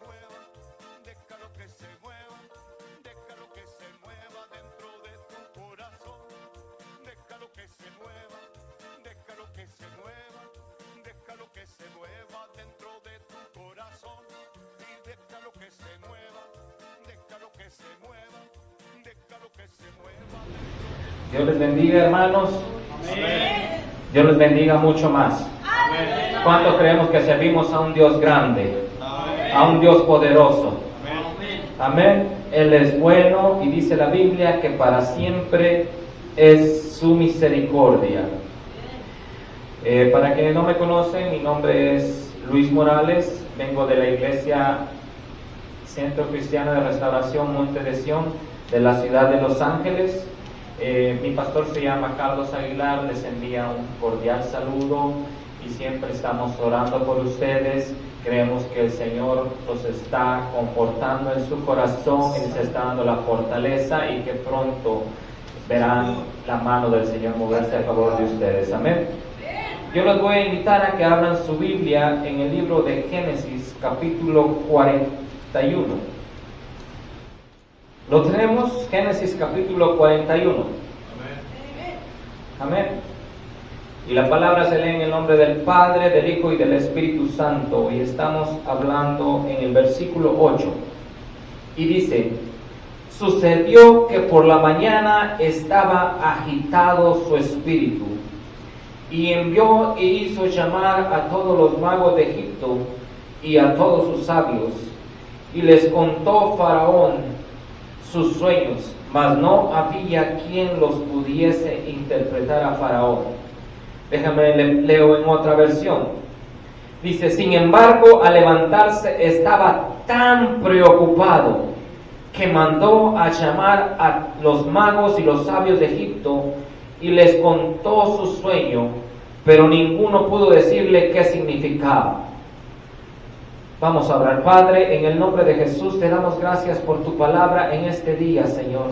mueva, déjalo que se mueva, déjalo que se mueva dentro de tu corazón, déjalo que se mueva, déjalo que se mueva, déjalo que se mueva dentro de tu corazón, y déjalo que se mueva, déjalo que se mueva, déjalo que se mueva dentro de tu... Dios les bendiga, hermanos. Amén. Dios les bendiga mucho más. Amén. ¿Cuántos creemos que servimos a un Dios grande? Amén. A un Dios poderoso. Amén. Amén. Él es bueno y dice la Biblia que para siempre es su misericordia. Para quienes no me conocen, mi nombre es Luis Morales. Vengo de la iglesia Centro Cristiano de Restauración Monte de Sion de la ciudad de Los Ángeles. Mi pastor se llama Carlos Aguilar, les envía un cordial saludo y siempre estamos orando por ustedes. Creemos que el Señor los está confortando en su corazón y les está dando la fortaleza y que pronto verán la mano del Señor moverse a favor de ustedes. Amén. Yo los voy a invitar a que abran su Biblia en el libro de Génesis, capítulo 41. Lo tenemos, Génesis capítulo 41. Amén. Amén. Y la palabra se lee en el nombre del Padre, del Hijo y del Espíritu Santo. Y estamos hablando en el versículo 8. Y dice: sucedió que por la mañana estaba agitado su espíritu, y envió e hizo llamar a todos los magos de Egipto y a todos sus sabios, y les contó Faraón sus sueños, mas no había quien los pudiese interpretar a Faraón. Déjame leo en otra versión. Dice: sin embargo, al levantarse estaba tan preocupado que mandó a llamar a los magos y los sabios de Egipto y les contó su sueño, pero ninguno pudo decirle qué significaba. Vamos a orar. Padre, en el nombre de Jesús te damos gracias por tu palabra en este día, Señor.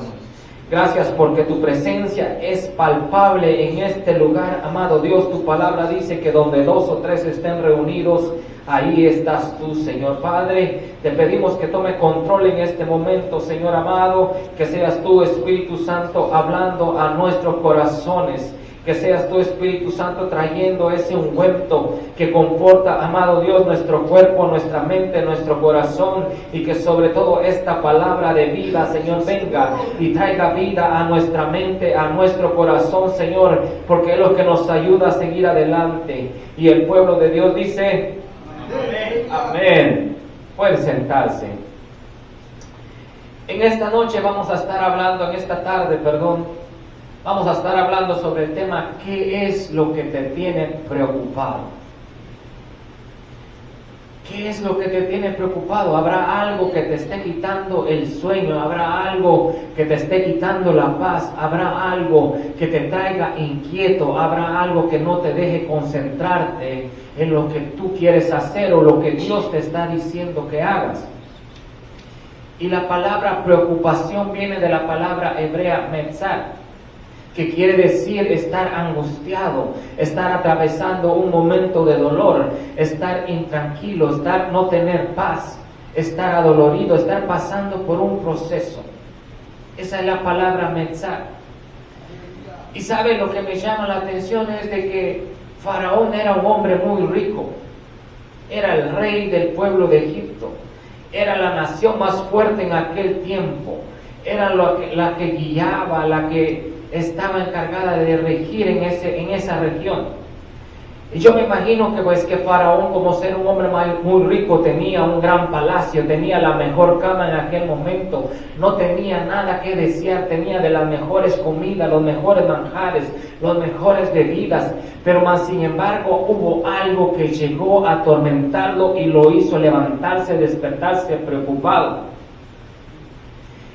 Gracias porque tu presencia es palpable en este lugar, amado Dios. Tu palabra dice que donde 2 o 3 estén reunidos, ahí estás tú, Señor. Padre, te pedimos que tome control en este momento, Señor amado, que seas tú, Espíritu Santo, hablando a nuestros corazones. Que seas tú, Espíritu Santo, trayendo ese ungüento que conforta, amado Dios, nuestro cuerpo, nuestra mente, nuestro corazón, y que sobre todo esta palabra de vida, Señor, venga y traiga vida a nuestra mente, a nuestro corazón, Señor, porque es lo que nos ayuda a seguir adelante. Y el pueblo de Dios dice: amén. Amén. Pueden sentarse. En esta noche vamos a estar hablando, en esta tarde, vamos a estar hablando sobre el tema: ¿qué es lo que te tiene preocupado? ¿Qué es lo que te tiene preocupado? ¿Habrá algo que te esté quitando el sueño? ¿Habrá algo que te esté quitando la paz? ¿Habrá algo que te traiga inquieto? ¿Habrá algo que no te deje concentrarte en lo que tú quieres hacer o lo que Dios te está diciendo que hagas? Y la palabra preocupación viene de la palabra hebrea metzar, que quiere decir estar angustiado, estar atravesando un momento de dolor, estar intranquilo, no tener paz, estar adolorido, estar pasando por un proceso. Esa es la palabra metzar. Y sabe, lo que me llama la atención es de que Faraón era un hombre muy rico, era el rey del pueblo de Egipto, era la nación más fuerte en aquel tiempo, era la que guiaba, la que estaba encargada de regir en esa región. Y yo me imagino que Faraón, como ser un hombre muy rico, tenía un gran palacio, tenía la mejor cama en aquel momento, no tenía nada que desear, tenía de las mejores comidas, los mejores manjares, las mejores bebidas, pero más sin embargo hubo algo que llegó a atormentarlo y lo hizo levantarse, despertarse preocupado.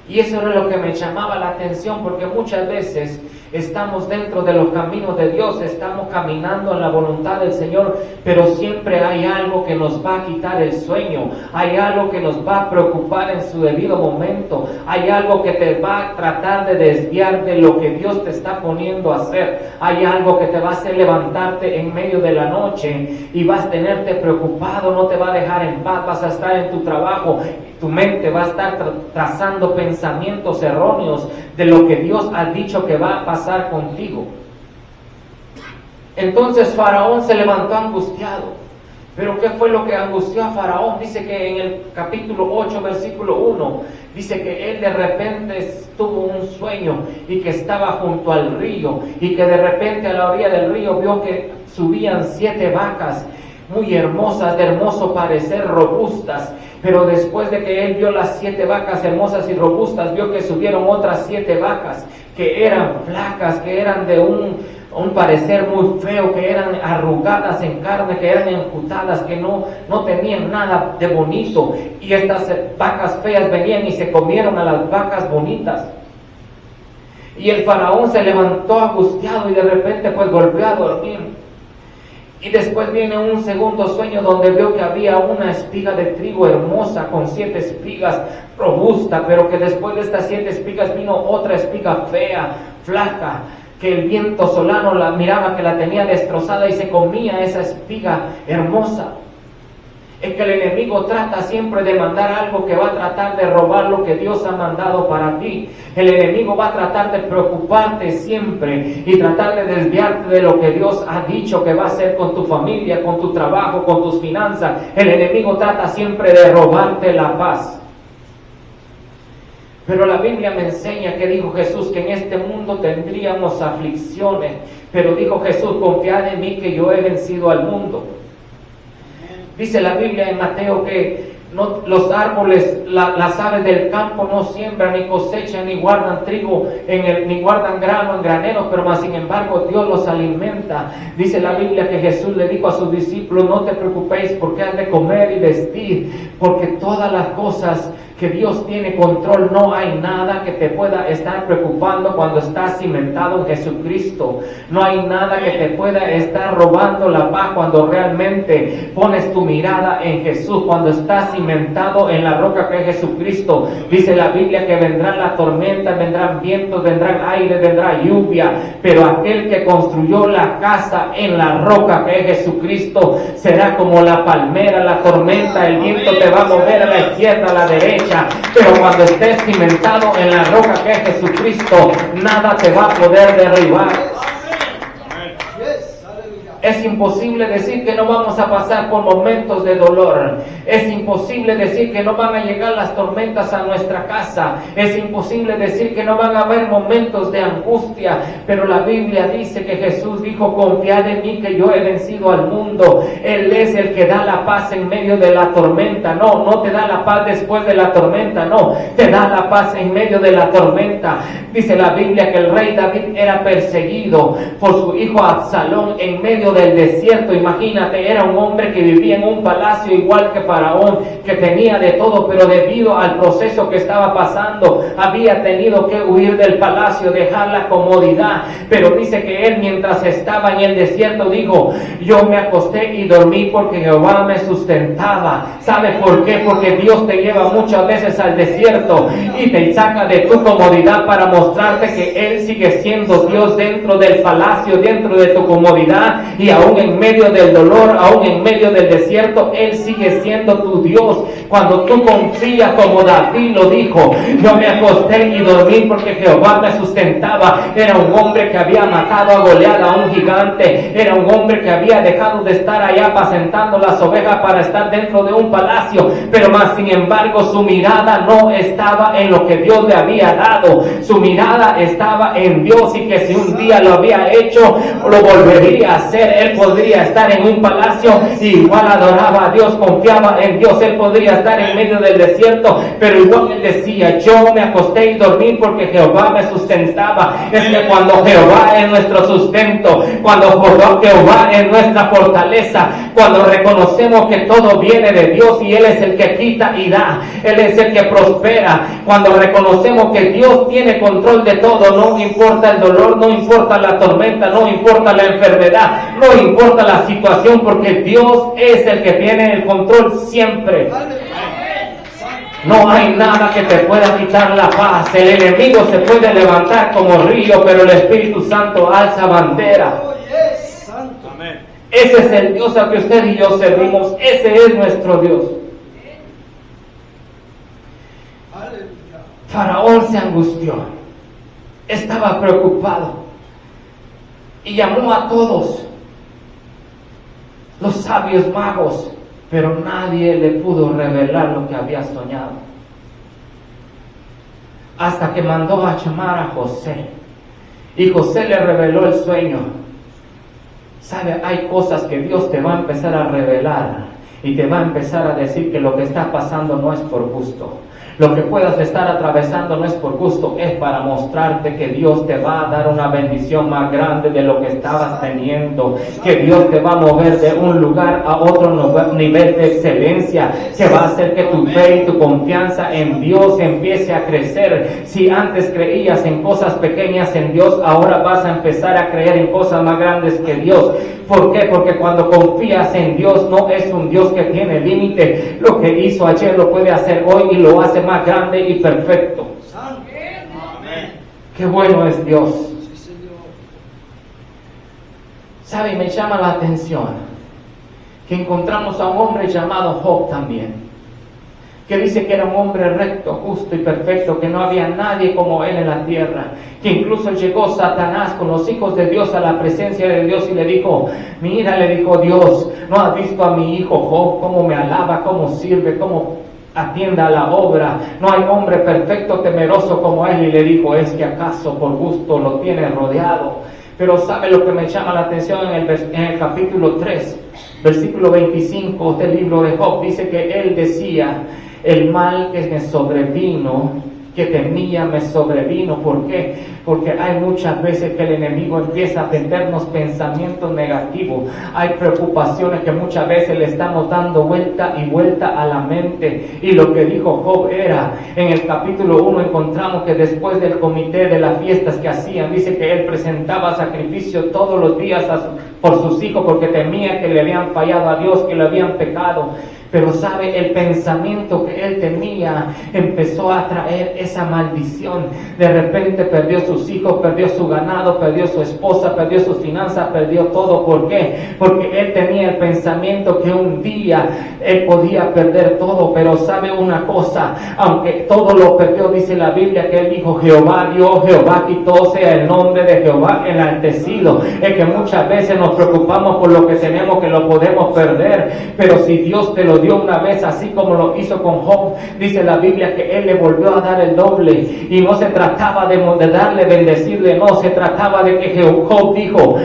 Y eso era lo que me llamaba la atención, porque muchas veces estamos dentro de los caminos de Dios, estamos caminando en la voluntad del Señor, pero siempre hay algo que nos va a quitar el sueño, hay algo que nos va a preocupar en su debido momento, hay algo que te va a tratar de desviar de lo que Dios te está poniendo a hacer, hay algo que te va a hacer levantarte en medio de la noche y vas a tenerte preocupado, no te va a dejar en paz, vas a estar en tu trabajo, tu mente va a estar trazando pensamientos erróneos de lo que Dios ha dicho que va a pasar contigo. Entonces Faraón se levantó angustiado. Pero ¿qué fue lo que angustió a Faraón? Dice que en el capítulo 8, versículo 1, dice que él de repente tuvo un sueño y que estaba junto al río y que de repente a la orilla del río vio que subían 7 vacas muy hermosas, de hermoso parecer, robustas. Pero después de que él vio las 7 vacas hermosas y robustas, vio que subieron otras 7 vacas que eran flacas, que eran de un parecer muy feo, que eran arrugadas en carne, que eran enjutadas, que no tenían nada de bonito. Y estas vacas feas venían y se comieron a las vacas bonitas. Y el faraón se levantó angustiado y de repente pues volvió a dormir. Y después viene un segundo sueño donde vio que había una espiga de trigo hermosa con 7 espigas robusta, pero que después de estas 7 espigas vino otra espiga fea, flaca, que el viento solano la miraba que la tenía destrozada y se comía esa espiga hermosa. Es que el enemigo trata siempre de mandar algo que va a tratar de robar lo que Dios ha mandado para ti. El enemigo va a tratar de preocuparte siempre y tratar de desviarte de lo que Dios ha dicho que va a hacer con tu familia, con tu trabajo, con tus finanzas. El enemigo trata siempre de robarte la paz. Pero la Biblia me enseña que dijo Jesús que en este mundo tendríamos aflicciones. Pero dijo Jesús, confiad en mí que yo he vencido al mundo. Dice la Biblia en Mateo que los árboles, las aves del campo no siembran, ni cosechan, ni guardan trigo, ni guardan grano en graneros, pero más sin embargo Dios los alimenta. Dice la Biblia que Jesús le dijo a sus discípulos, no te preocupéis porque has de comer y vestir, porque todas las cosas que Dios tiene control, no hay nada que te pueda estar preocupando cuando estás cimentado en Jesucristo. No hay nada que te pueda estar robando la paz cuando realmente pones tu mirada en Jesús, cuando estás cimentado en la roca que es Jesucristo. Dice la Biblia que vendrán las tormentas, vendrán vientos, vendrán aire, vendrá lluvia, pero aquel que construyó la casa en la roca que es Jesucristo será como la palmera, la tormenta, el viento te va a mover a la izquierda, a la derecha, pero cuando estés cimentado en la roca que es Jesucristo, nada te va a poder derribar. Es imposible decir que no vamos a pasar por momentos de dolor. Es imposible decir que no van a llegar las tormentas a nuestra casa. Es imposible decir que no van a haber momentos de angustia. Pero la Biblia dice que Jesús dijo, confiad en mí que yo he vencido al mundo. Él es el que da la paz en medio de la tormenta. No te da la paz después de la tormenta. No, te da la paz en medio de la tormenta. Dice la Biblia que el rey David era perseguido por su hijo Absalón en medio del desierto. Imagínate, era un hombre que vivía en un palacio igual que Faraón, que tenía de todo, pero debido al proceso que estaba pasando, había tenido que huir del palacio, dejar la comodidad. Pero dice que él, mientras estaba en el desierto, dijo, yo me acosté y dormí porque Jehová me sustentaba. ¿Sabe por qué? Porque Dios te lleva muchas veces al desierto y te saca de tu comodidad para mostrarte que Él sigue siendo Dios dentro del palacio, dentro de tu comodidad, y aún en medio del dolor, aún en medio del desierto, Él sigue siendo tu Dios. Cuando tú confías como David lo dijo, yo me acosté y dormí porque Jehová me sustentaba. Era un hombre que había matado a Goliat, a un gigante. Era un hombre que había dejado de estar allá apacentando las ovejas para estar dentro de un palacio, pero más sin embargo su mirada no estaba en lo que Dios le había dado. Su mirada estaba en Dios, y que si un día lo había hecho, lo volvería a hacer. Él podría estar en un palacio y igual adoraba a Dios, confiaba en Dios. Él podría estar en medio del desierto, pero igual él decía: yo me acosté y dormí porque Jehová me sustentaba. Es que cuando Jehová es nuestro sustento, cuando Jehová es nuestra fortaleza, cuando reconocemos que todo viene de Dios y Él es el que quita y da, Él es el que prospera, cuando reconocemos que Dios tiene control de todo, no importa el dolor, no importa la tormenta, no importa la enfermedad, no importa la situación, porque Dios es el que tiene el control siempre. No hay nada que te pueda quitar la paz. El enemigo se puede levantar como río, pero el Espíritu Santo alza bandera. Ese es el Dios al que usted y yo servimos. Ese es nuestro Dios. Faraón se angustió, estaba preocupado y llamó a todos los sabios magos, pero nadie le pudo revelar lo que había soñado. Hasta que mandó a llamar a José, y José le reveló el sueño. ¿Sabe? Hay cosas que Dios te va a empezar a revelar y te va a empezar a decir que lo que está pasando no es por gusto. Lo que puedas estar atravesando no es por gusto, es para mostrarte que Dios te va a dar una bendición más grande de lo que estabas teniendo, que Dios te va a mover de un lugar a otro nivel de excelencia, que va a hacer que tu fe y tu confianza en Dios empiece a crecer. Si antes creías en cosas pequeñas en Dios, ahora vas a empezar a creer en cosas más grandes que Dios. ¿Por qué? Porque cuando confías en Dios, no es un Dios que tiene límite. Lo que hizo ayer lo puede hacer hoy y lo hace más grande y perfecto. Amén. Qué bueno es Dios. ¿Sabe? Me llama la atención que encontramos a un hombre llamado Job también, que dice que era un hombre recto, justo y perfecto, que no había nadie como él en la tierra, que incluso llegó Satanás con los hijos de Dios a la presencia de Dios y le dijo: mira, le dijo Dios, ¿no has visto a mi hijo Job cómo me alaba, cómo sirve, cómo atienda a la obra? No hay hombre perfecto, temeroso como él. Y le dijo: es que acaso por gusto lo tiene rodeado. Pero ¿sabe lo que me llama la atención en el capítulo 3, versículo 25 del libro de Job? Dice que él decía: el mal que me sobrevino, que temía, me sobrevino. ¿Por qué? Porque hay muchas veces que el enemigo empieza a meternos pensamientos negativos. Hay preocupaciones que muchas veces le estamos dando vuelta y vuelta a la mente. Y lo que dijo Job era, en el capítulo 1 encontramos que después del comité de las fiestas que hacían, dice que él presentaba sacrificio todos los días por sus hijos, porque temía que le habían fallado a Dios, que le habían pecado. Pero sabe, el pensamiento que él tenía empezó a traer esa maldición. De repente perdió sus hijos, perdió su ganado, perdió su esposa, perdió sus finanzas, perdió todo. ¿Por qué? Porque él tenía el pensamiento que un día él podía perder todo. Pero sabe una cosa, aunque todo lo perdió, dice la Biblia que él dijo: Jehová dio, Jehová quitó, sea el nombre de Jehová enaltecido. Es que muchas veces nos preocupamos por lo que tenemos, que lo podemos perder. Pero si Dios te lo dio una vez, así como lo hizo con Job, dice la Biblia que él le volvió a dar el doble. Y no se trataba de darle, bendecirle, no, se trataba de que Job dijo: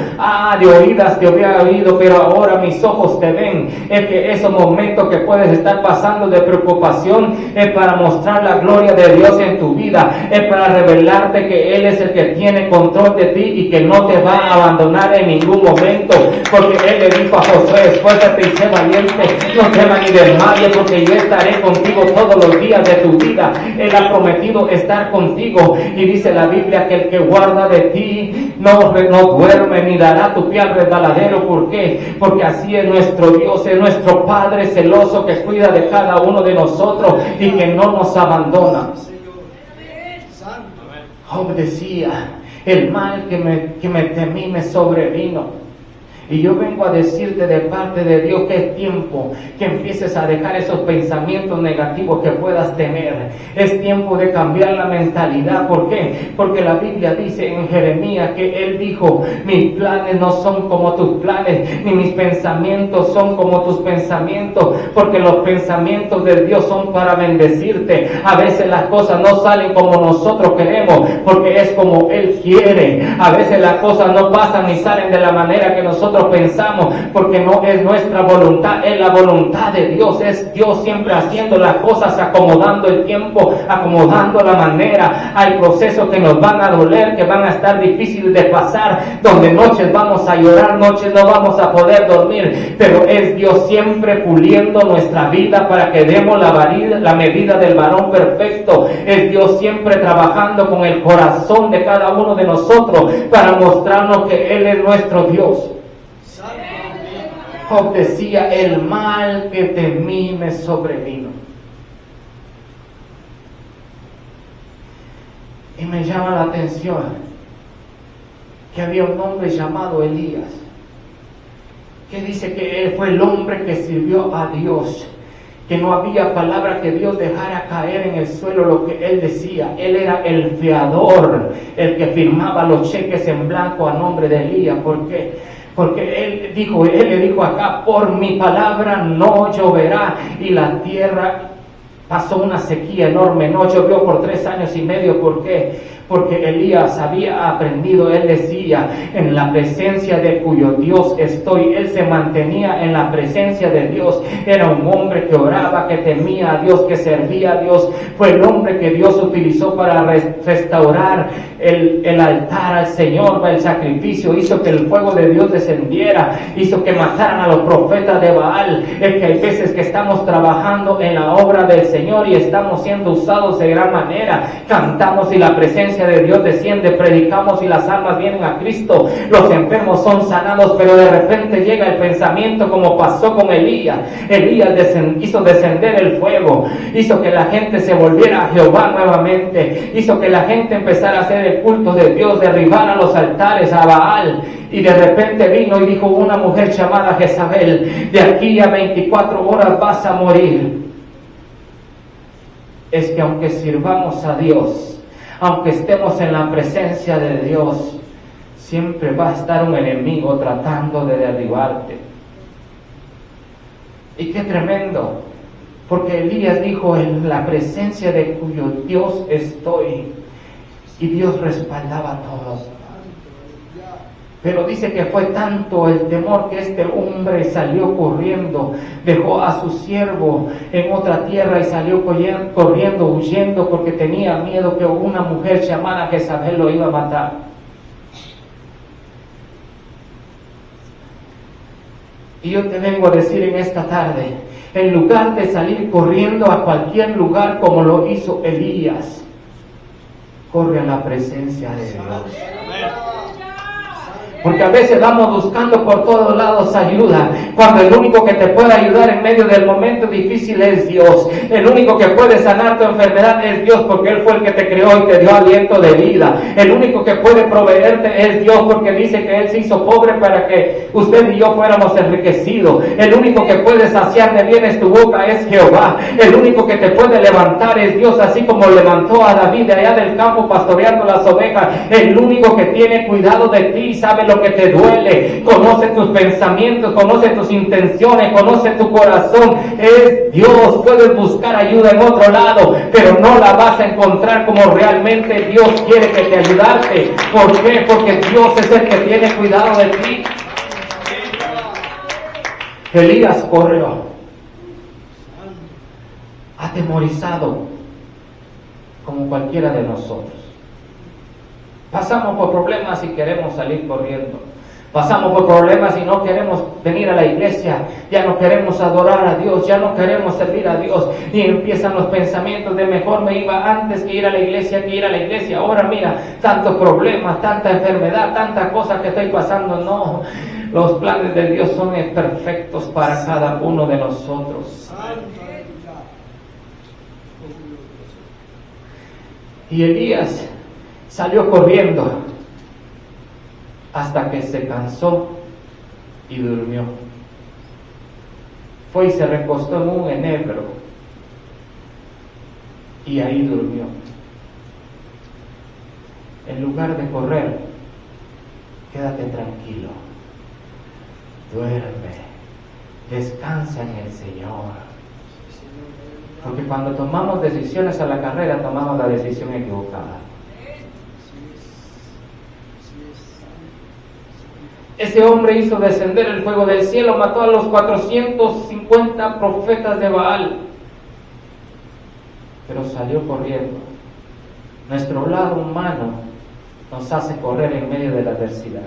de oídas te había oído, pero ahora mis ojos te ven. Es que esos momentos que puedes estar pasando de preocupación es para mostrar la gloria de Dios en tu vida, es para revelarte que Él es el que tiene control de ti y que no te va a abandonar en ningún momento. Porque Él le dijo a Josué: esfuérzate y sé valiente, no temas ni desmayes, porque yo estaré contigo todos los días de tu vida. Él ha prometido estar contigo. Y dice la Biblia que el que guarda de ti no duerme ni dará tu pie al resbaladero. ¿Por qué? Porque así es nuestro Dios, es nuestro Padre celoso que cuida de cada uno de nosotros y que no nos abandona. Job decía: el mal que me temí me sobrevino. Y yo vengo a decirte de parte de Dios que es tiempo que empieces a dejar esos pensamientos negativos que puedas tener. Es tiempo de cambiar la mentalidad. ¿Por qué? Porque la Biblia dice en Jeremías que Él dijo: mis planes no son como tus planes, ni mis pensamientos son como tus pensamientos. Porque los pensamientos de Dios son para bendecirte. A veces las cosas no salen como nosotros queremos, porque es como Él quiere. A veces las cosas no pasan ni salen de la manera que nosotros nosotros pensamos, porque no es nuestra voluntad, es la voluntad de Dios. Es Dios siempre haciendo las cosas, acomodando el tiempo, acomodando la manera. Hay procesos que nos van a doler, que van a estar difíciles de pasar, donde noches vamos a llorar, noches no vamos a poder dormir, pero es Dios siempre puliendo nuestra vida para que demos la medida del varón perfecto. Es Dios siempre trabajando con el corazón de cada uno de nosotros para mostrarnos que Él es nuestro Dios. Job decía: el mal que temí me sobrevino. Y me llama la atención que había un hombre llamado Elías, que dice que él fue el hombre que sirvió a Dios, que no había palabra que Dios dejara caer en el suelo lo que él decía. Él era el fiador, el que firmaba los cheques en blanco a nombre de Elías. ¿Por qué? Porque él le dijo acá: por mi palabra no lloverá. Y la tierra pasó una sequía enorme, no llovió por 3 años y medio. ¿Por qué? Porque Elías había aprendido. Él decía: en la presencia de cuyo Dios estoy. Él se mantenía en la presencia de Dios. Era un hombre que oraba, que temía a Dios, que servía a Dios. Fue el hombre que Dios utilizó para restaurar el altar al Señor, para el sacrificio. Hizo que el fuego de Dios descendiera, hizo que mataran a los profetas de Baal. Es que hay veces que estamos trabajando en la obra del Señor y estamos siendo usados de gran manera. Cantamos y la presencia de Dios desciende, predicamos y las almas vienen a Cristo, los enfermos son sanados, pero de repente llega el pensamiento, como pasó con Elías. Elías hizo descender el fuego, hizo que la gente se volviera a Jehová nuevamente, hizo que la gente empezara a hacer el culto de Dios, derribar a los altares a Baal. Y de repente vino y dijo una mujer llamada Jezabel: de aquí a 24 horas vas a morir. Es que aunque sirvamos a Dios, aunque estemos en la presencia de Dios, siempre va a estar un enemigo tratando de derribarte. Y qué tremendo, porque Elías dijo: en la presencia de cuyo Dios estoy. Y Dios respaldaba a todos. Pero dice que fue tanto el temor que este hombre salió corriendo, dejó a su siervo en otra tierra y salió corriendo, huyendo, porque tenía miedo que una mujer llamada Jezabel lo iba a matar. Y yo te vengo a decir en esta tarde, en lugar de salir corriendo a cualquier lugar como lo hizo Elías, corre a la presencia de Dios. Porque a veces vamos buscando por todos lados ayuda, cuando el único que te puede ayudar en medio del momento difícil es Dios. El único que puede sanar tu enfermedad es Dios, porque Él fue el que te creó y te dio aliento de vida. El único que puede proveerte es Dios, porque dice que Él se hizo pobre para que usted y yo fuéramos enriquecidos. El único que puede saciar de bienes tu boca es Jehová. El único que te puede levantar es Dios, así como levantó a David de allá del campo pastoreando las ovejas. El único que tiene cuidado de ti, sabe lo que te duele, conoce tus pensamientos, conoce tus intenciones, conoce tu corazón, es Dios. Puedes buscar ayuda en otro lado, pero no la vas a encontrar como realmente Dios quiere que te ayudarte. ¿Por qué? Porque Dios es el que tiene cuidado de ti. Elías corrió, atemorizado, como cualquiera de nosotros. Pasamos por problemas y queremos salir corriendo. Pasamos por problemas y no queremos venir a la iglesia. Ya no queremos adorar a Dios. Ya no queremos servir a Dios. Y empiezan los pensamientos de: mejor me iba antes que ir a la iglesia, Ahora mira, tantos problemas, tanta enfermedad, tanta cosa que estoy pasando. No, los planes de Dios son perfectos para cada uno de nosotros. Y Elías salió corriendo hasta que se cansó y durmió. Fue y se recostó en un enebro y ahí durmió. En lugar de correr, quédate tranquilo, duerme, descansa en el Señor. Porque cuando tomamos decisiones a la carrera, tomamos la decisión equivocada. Ese hombre hizo descender el fuego del cielo, mató a los 450 profetas de Baal, pero salió corriendo. Nuestro lado humano nos hace correr en medio de la adversidad,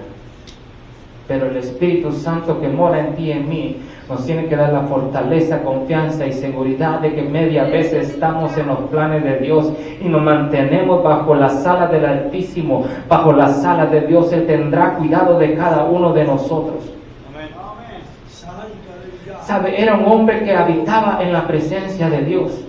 pero el Espíritu Santo que mora en ti y en mí nos tiene que dar la fortaleza, confianza y seguridad de que media vez estamos en los planes de Dios y nos mantenemos bajo las alas del Altísimo, bajo las alas de Dios. Él tendrá cuidado de cada uno de nosotros. Amén. Sabe, era un hombre que habitaba en la presencia de Dios,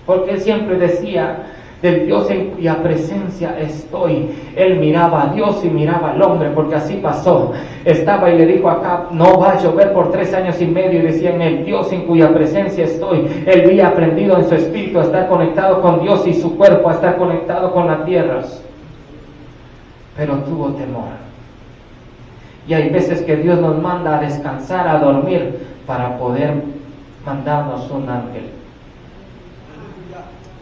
porque él siempre decía: del Dios en cuya presencia estoy. Él miraba a Dios y miraba al hombre, porque así pasó. Estaba y le dijo a Acab: no va a llover por 3 años y medio, y decía: en el Dios en cuya presencia estoy. Él había aprendido en su espíritu a estar conectado con Dios y su cuerpo a estar conectado con la tierra. Pero tuvo temor. Y hay veces que Dios nos manda a descansar, a dormir, para poder mandarnos un ángel.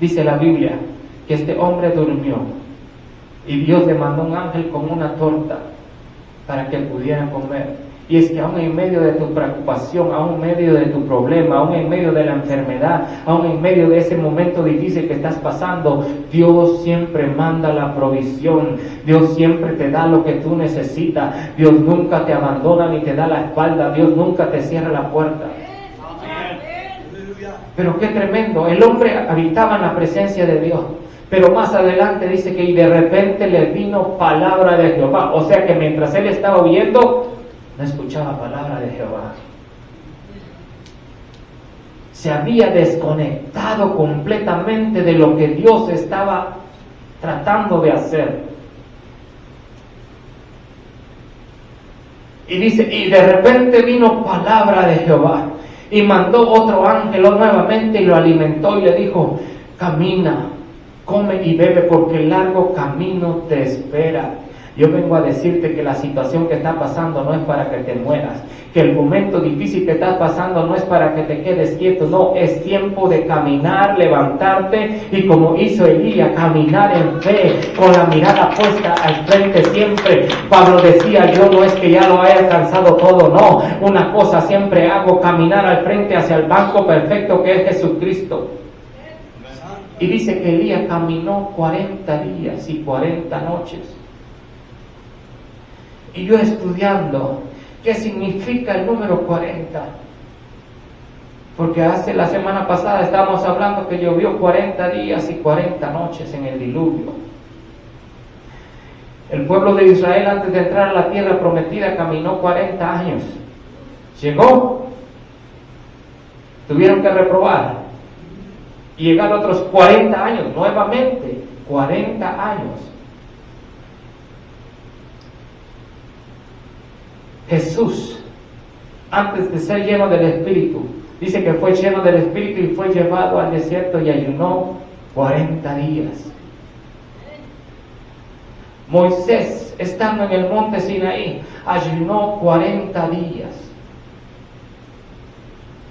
Dice la Biblia que este hombre durmió y Dios le mandó un ángel con una torta para que pudiera comer. Y es que aún en medio de tu preocupación, aún en medio de tu problema, aún en medio de la enfermedad, aún en medio de ese momento difícil que estás pasando, Dios siempre manda la provisión. Dios siempre te da lo que tú necesitas. Dios nunca te abandona ni te da la espalda. Dios nunca te cierra la puerta. Pero qué tremendo, el hombre habitaba en la presencia de Dios, pero más adelante dice que y de repente le vino palabra de Jehová, o sea que mientras él estaba huyendo, no escuchaba palabra de Jehová. Se había desconectado completamente de lo que Dios estaba tratando de hacer. Y dice, y de repente vino palabra de Jehová. Y mandó otro ángel nuevamente y lo alimentó y le dijo: camina, come y bebe, porque el largo camino te espera. Yo vengo a decirte que la situación que está pasando no es para que te mueras, que el momento difícil que estás pasando no es para que te quedes quieto, no, es tiempo de caminar, levantarte y como hizo Elías, caminar en fe, con la mirada puesta al frente siempre. Pablo decía: yo no es que ya lo haya alcanzado todo, no, una cosa siempre hago, caminar al frente hacia el banco perfecto que es Jesucristo. Y dice que Elías caminó 40 días y 40 noches. Y yo estudiando qué significa el número 40, porque la semana pasada estábamos hablando que llovió 40 días y 40 noches en el diluvio. El pueblo de Israel, antes de entrar a la tierra prometida, caminó 40 años. Llegó, tuvieron que reprobar y llegar otros 40 años nuevamente, 40 años. Jesús, antes de ser lleno del Espíritu, dice que fue lleno del Espíritu y fue llevado al desierto y ayunó 40 días. Moisés, estando en el monte Sinaí, ayunó 40 días.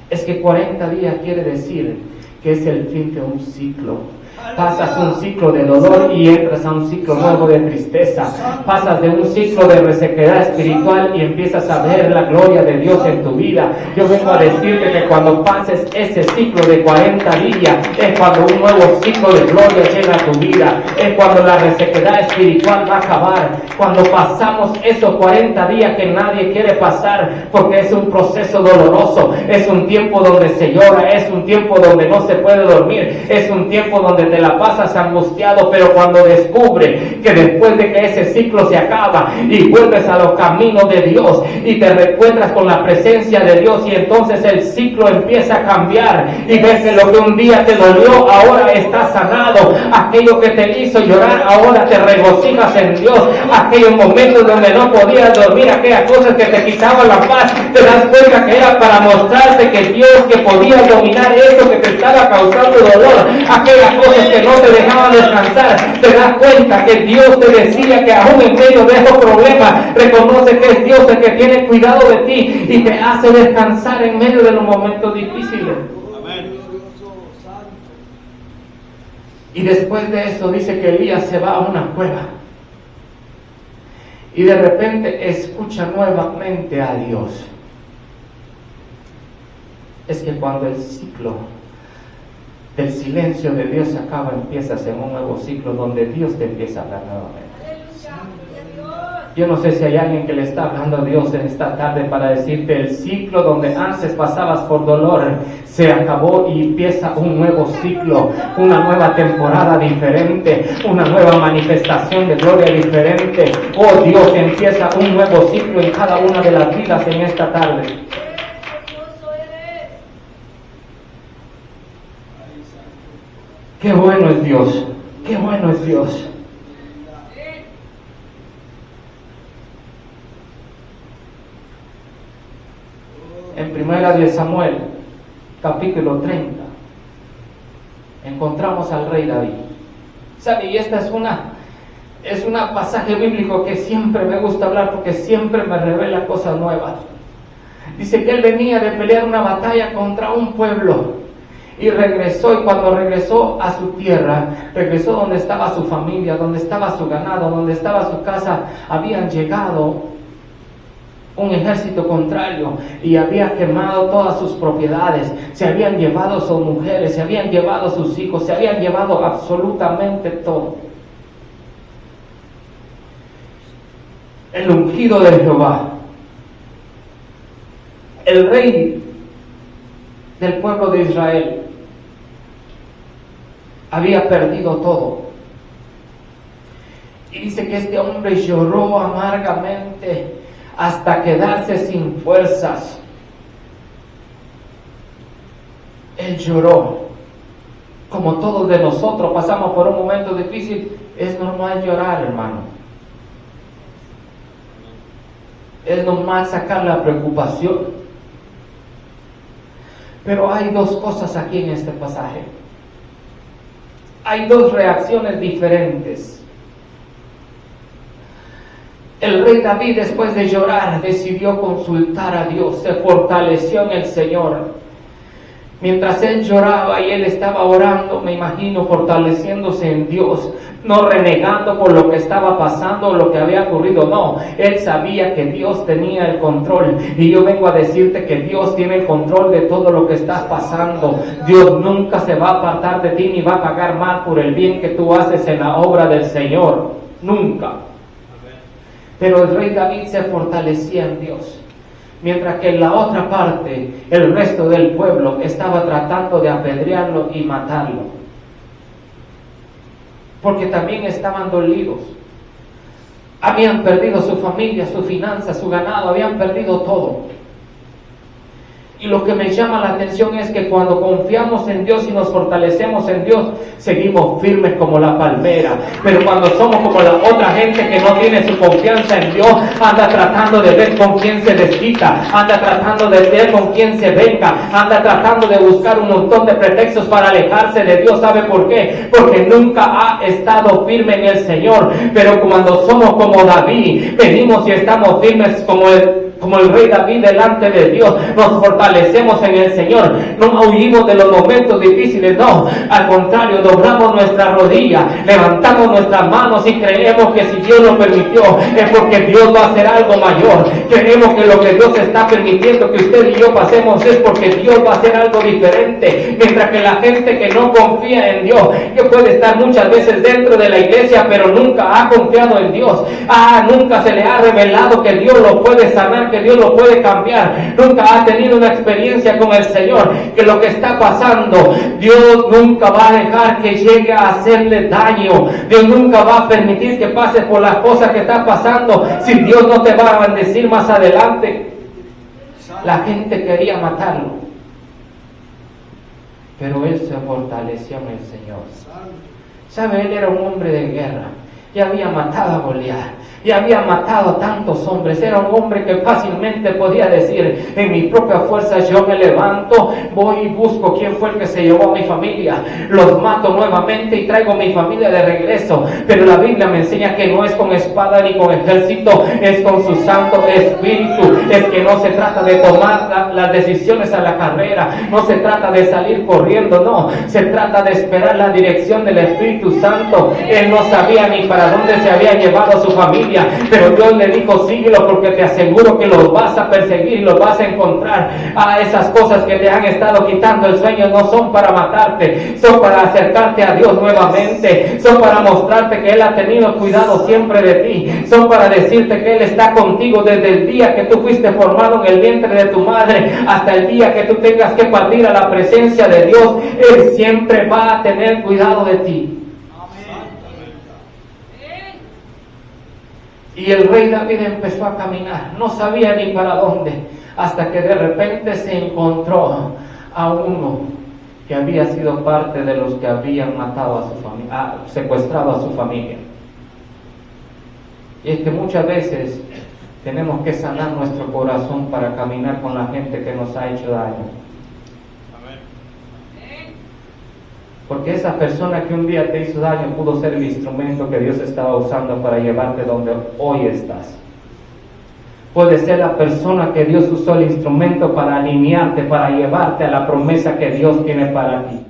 Es que 40 días quiere decir que es el fin de un ciclo. Pasas un ciclo de dolor y entras a un ciclo nuevo de tristeza. Pasas de un ciclo de resequedad espiritual y empiezas a ver la gloria de Dios en tu vida. Yo vengo a decirte que cuando pases ese ciclo de 40 días, es cuando un nuevo ciclo de gloria llega a tu vida. Es cuando la resequedad espiritual va a acabar. Cuando pasamos esos 40 días que nadie quiere pasar, porque es un proceso doloroso. Es un tiempo donde se llora, es un tiempo donde no se puede dormir, es un tiempo donde te la pasas angustiado, pero cuando descubre que después de que ese ciclo se acaba y vuelves a los caminos de Dios y te reencuentras con la presencia de Dios, y entonces el ciclo empieza a cambiar y ves que lo que un día te dolió ahora está sanado, aquello que te hizo llorar ahora te regocijas en Dios, aquellos momentos donde no podías dormir, aquellas cosas que te quitaban la paz, te das cuenta que era para mostrarte que Dios, que podía dominar eso que te estaba causando dolor, aquellas cosas que no te dejaban descansar. Te das cuenta que Dios te decía que aún en medio de esos problemas reconoce que es Dios el que tiene cuidado de ti y te hace descansar en medio de los momentos difíciles. Amén. Y después de eso dice que Elías se va a una cueva y de repente escucha nuevamente a Dios. Es que cuando el ciclo del silencio de Dios se acaba, empiezas en un nuevo ciclo donde Dios te empieza a hablar nuevamente. Yo no sé si hay alguien que le está hablando a Dios en esta tarde para decirte: el ciclo donde antes pasabas por dolor se acabó y empieza un nuevo ciclo, una nueva temporada diferente, una nueva manifestación de gloria diferente. Oh Dios, empieza un nuevo ciclo en cada una de las vidas en esta tarde. Qué bueno es Dios, qué bueno es Dios. En Primera de Samuel, capítulo 30, encontramos al rey David. ¿Sabe? Y esta es un pasaje bíblico que siempre me gusta hablar porque siempre me revela cosas nuevas. Dice que él venía de pelear una batalla contra un pueblo y regresó, y cuando regresó a su tierra, regresó donde estaba su familia, donde estaba su ganado, donde estaba su casa. Habían llegado un ejército contrario y había quemado todas sus propiedades, se habían llevado sus mujeres, se habían llevado sus hijos, se habían llevado absolutamente todo. El ungido de Jehová, el rey del pueblo de Israel, había perdido todo. Y dice que este hombre lloró amargamente hasta quedarse sin fuerzas. Él lloró. Como todos de nosotros pasamos por un momento difícil, es normal llorar, hermano. Es normal sacar la preocupación. Pero hay dos cosas aquí en este pasaje. Hay dos reacciones diferentes. El rey David, después de llorar, decidió consultar a Dios, se fortaleció en el Señor. Mientras él lloraba y él estaba orando, me imagino fortaleciéndose en Dios, no renegando por lo que estaba pasando o lo que había ocurrido, no, él sabía que Dios tenía el control. Y yo vengo a decirte que Dios tiene el control de todo lo que estás pasando. Dios nunca se va a apartar de ti ni va a pagar mal por el bien que tú haces en la obra del Señor, nunca. Pero el rey David se fortalecía en Dios, mientras que en la otra parte el resto del pueblo estaba tratando de apedrearlo y matarlo, porque también estaban dolidos. Habían perdido su familia, su finanza, su ganado, habían perdido todo. Y lo que me llama la atención es que cuando confiamos en Dios y nos fortalecemos en Dios, seguimos firmes como la palmera. Pero cuando somos como la otra gente que no tiene su confianza en Dios, anda tratando de ver con quién se desquita, anda tratando de ver con quién se venga, anda tratando de buscar un montón de pretextos para alejarse de Dios. ¿Sabe por qué? Porque nunca ha estado firme en el Señor. Pero cuando somos como David, venimos y estamos firmes como el rey David delante de Dios, nos fortalecemos en el Señor, no huimos de los momentos difíciles, no, al contrario, doblamos nuestra rodilla, levantamos nuestras manos y creemos que si Dios lo permitió, es porque Dios va a hacer algo mayor. Creemos que lo que Dios está permitiendo que usted y yo pasemos es porque Dios va a hacer algo diferente, mientras que la gente que no confía en Dios, que puede estar muchas veces dentro de la iglesia, pero nunca ha confiado en Dios, nunca se le ha revelado que Dios lo puede sanar, que Dios lo puede cambiar, nunca ha tenido una experiencia con el Señor, que lo que está pasando, Dios nunca va a dejar que llegue a hacerle daño. Dios nunca va a permitir que pases por las cosas que está pasando si Dios no te va a bendecir más adelante. La gente quería matarlo, pero él se fortaleció en el Señor. ¿Sabe? Él era un hombre de guerra y había matado a Goliat. Y había matado a tantos hombres. Era un hombre que fácilmente podía decir: en mi propia fuerza yo me levanto, voy y busco quién fue el que se llevó a mi familia, los mato nuevamente y traigo a mi familia de regreso. Pero la Biblia me enseña que no es con espada ni con ejército, es con su Santo Espíritu. Es que no se trata de tomar las decisiones a la carrera, no se trata de salir corriendo, no, se trata de esperar la dirección del Espíritu Santo. Él no sabía ni para para dónde se había llevado a su familia, pero Dios le dijo, síguelo porque te aseguro que los vas a perseguir y los vas a encontrar. Esas cosas que te han estado quitando el sueño no son para matarte, son para acercarte a Dios nuevamente, son para mostrarte que Él ha tenido cuidado siempre de ti, son para decirte que Él está contigo desde el día que tú fuiste formado en el vientre de tu madre hasta el día que tú tengas que partir a la presencia de Dios. Él siempre va a tener cuidado de ti. Y el rey David empezó a caminar, no sabía ni para dónde, hasta que de repente se encontró a uno que había sido parte de los que habían matado a su familia, secuestrado a su familia. Y es que muchas veces tenemos que sanar nuestro corazón para caminar con la gente que nos ha hecho daño. Porque esa persona que un día te hizo daño pudo ser el instrumento que Dios estaba usando para llevarte donde hoy estás. Puede ser la persona que Dios usó el instrumento para alinearte, para llevarte a la promesa que Dios tiene para ti.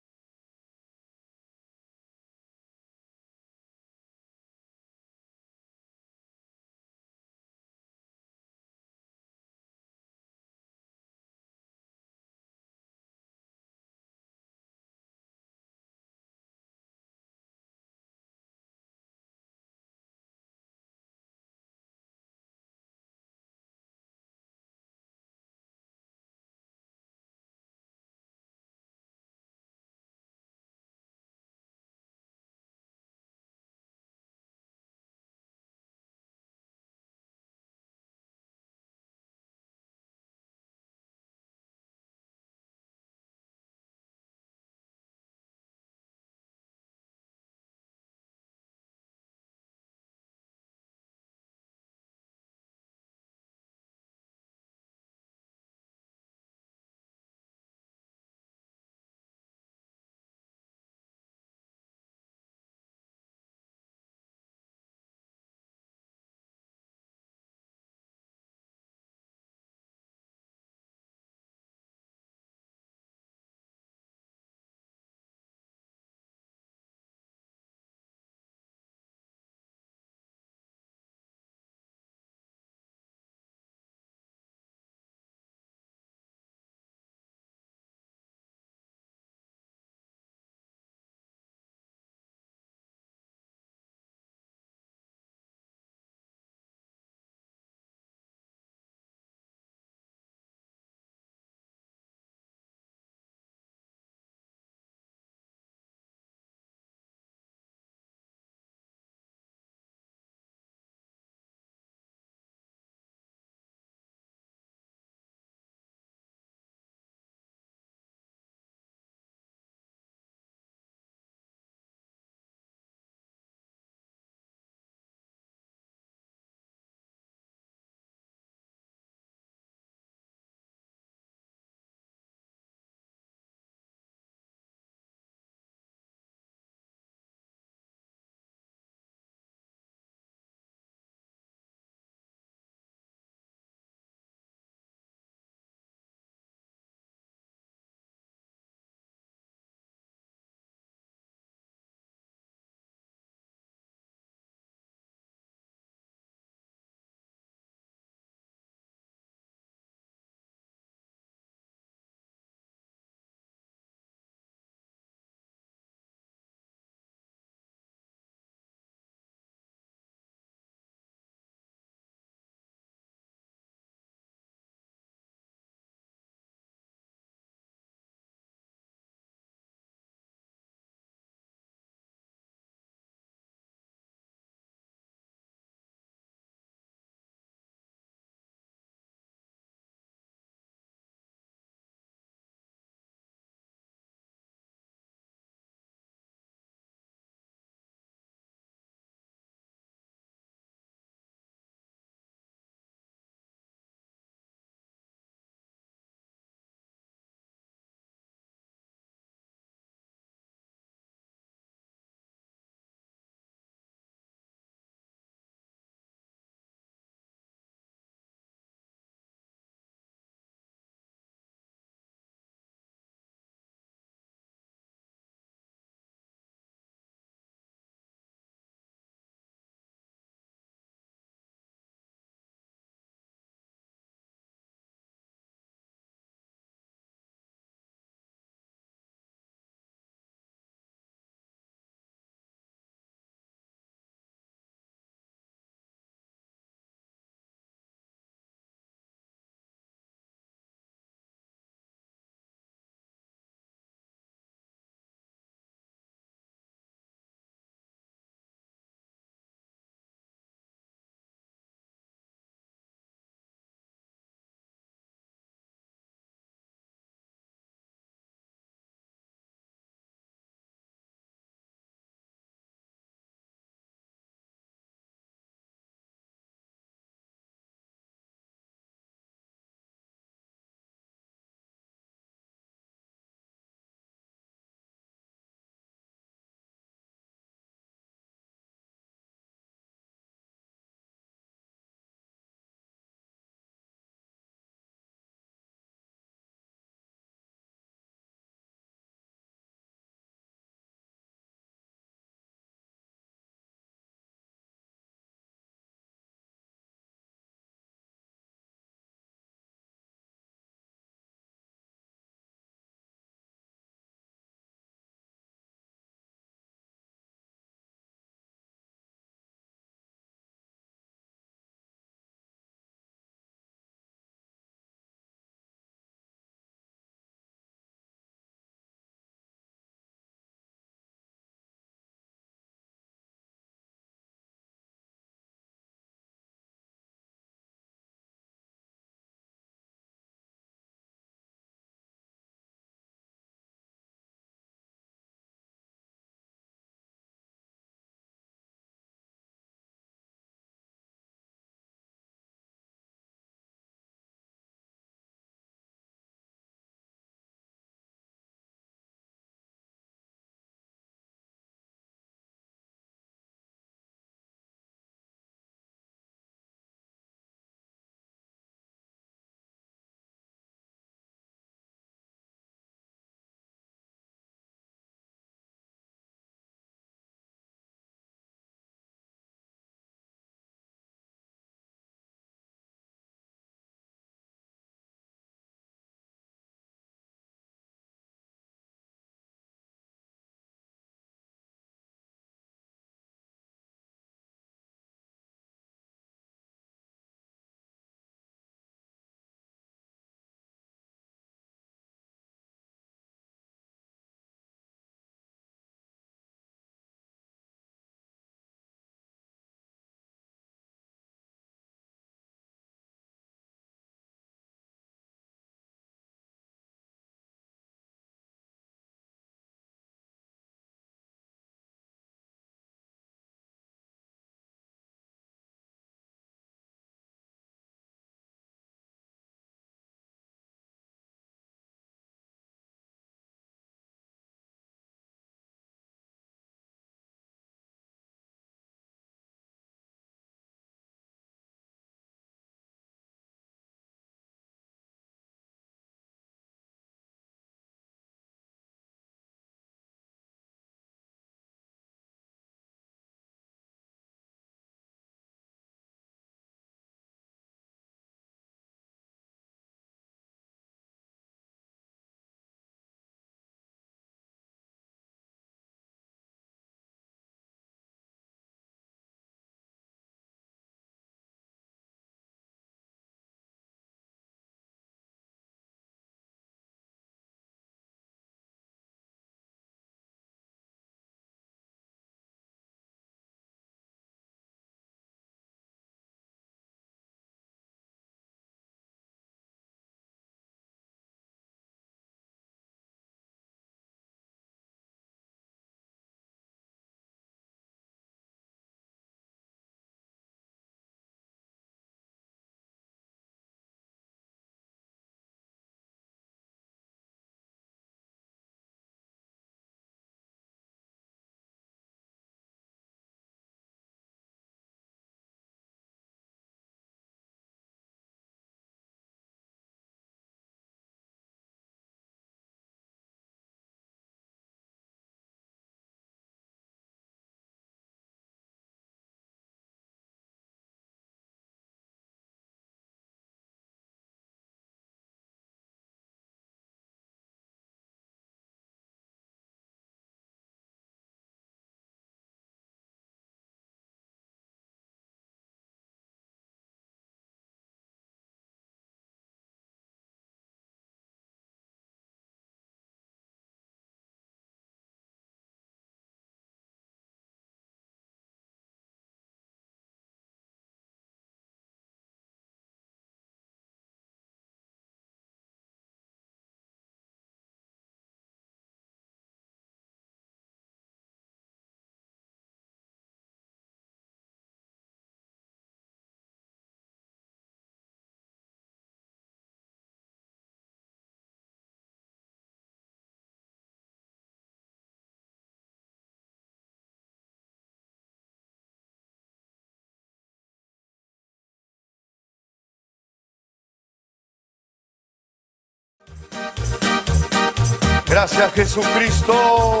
Gracias, Jesucristo.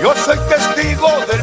Yo soy testigo del